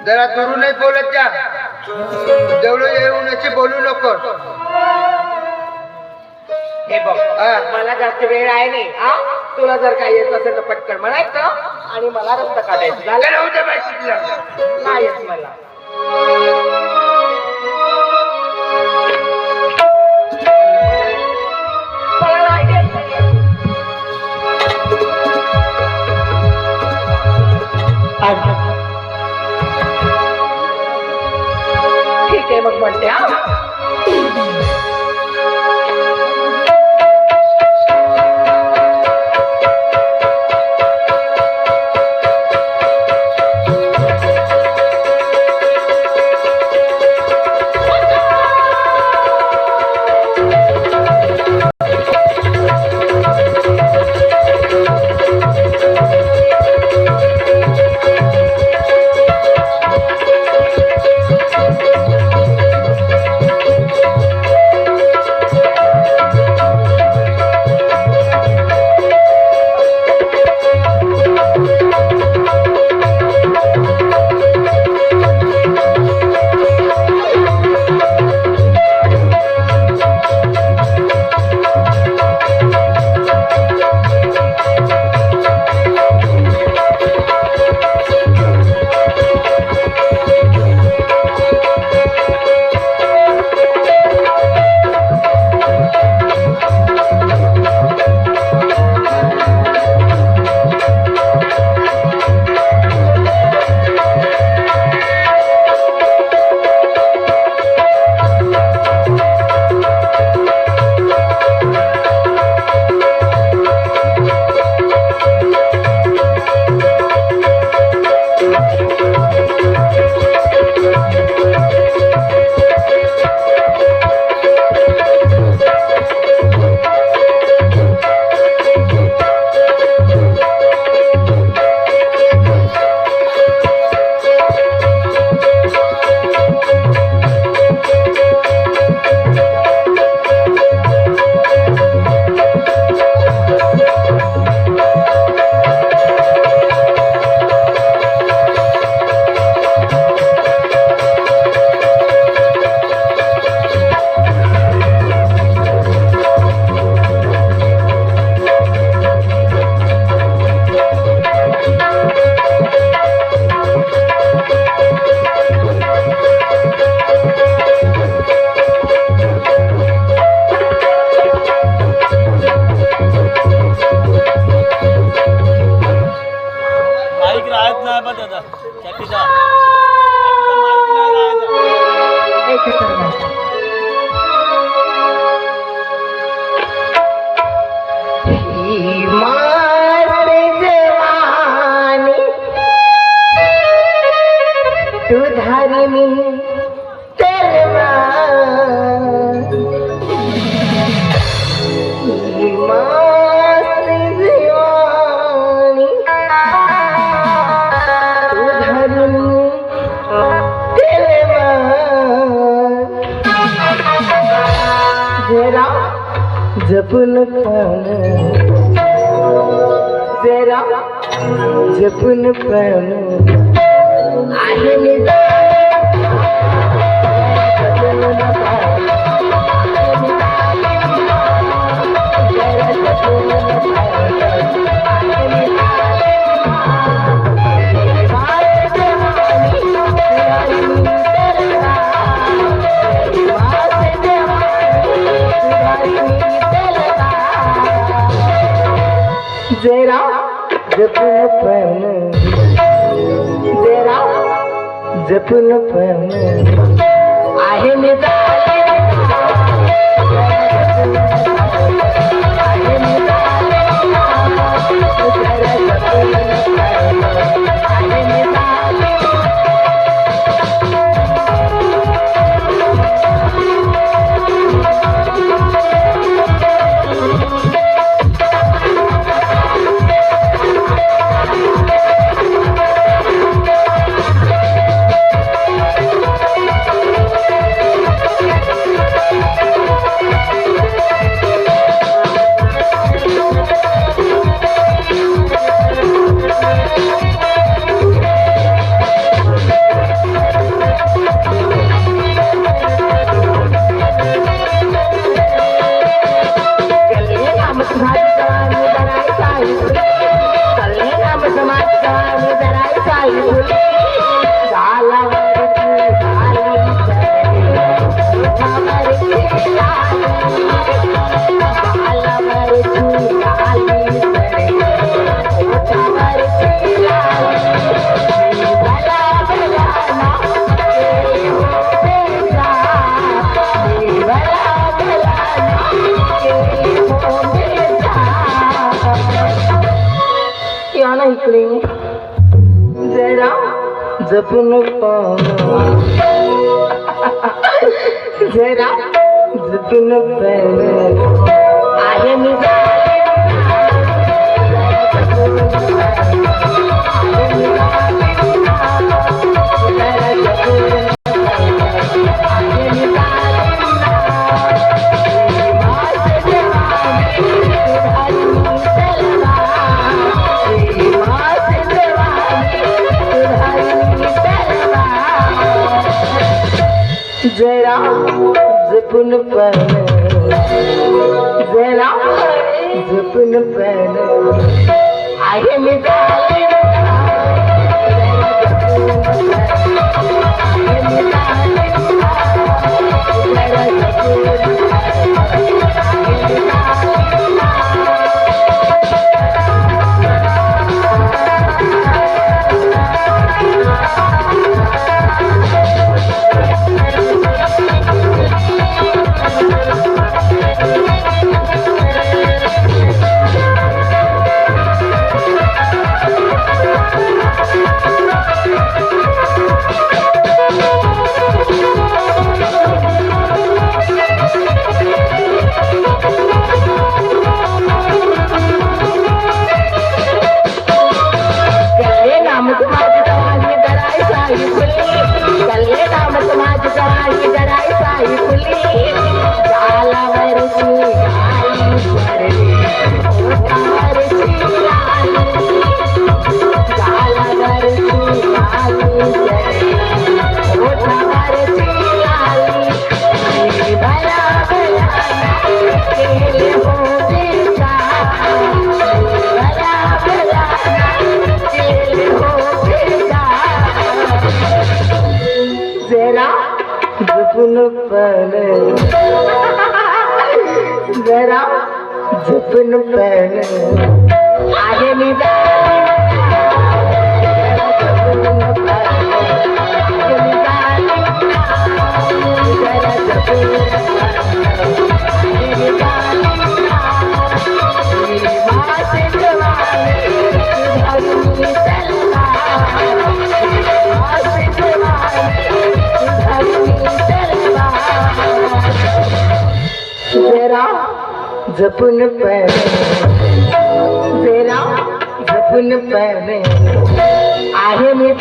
जरा दुरून नाही बोलत जा, जवळ येऊनची बोलू नको. हे बघ, मला जास्त वेळ आहे नाही. तुला जर काही येत असेल तर पटकन म्हणायचं आणि मला रस्ता काढायचं. झालं राहू दे बाई तुझं. नाही येत मला. ठीक आहे मग म्हणते. जपून पाहणं, जरा जपून पाहणं आहे मी. जरा जपून पाहणं, जरा जपून पाहणं आहे मी. माझी जरा साई फुले गालावरची लाली सरे ओठावरची लाली गालावरची लाली सरे ओठावरची लाली भला भला ना तेरे होते जा भला भला ना तेरे होते जा या ना इकडे जरा जपून पाहून जरा जपून पाहून आहे मी जरा जपून पाहून जरा जपून पाहून आहे मी जरा जपून पाहून आहे मी जरा जपून पाहून जरा जपून पाहून आहे मी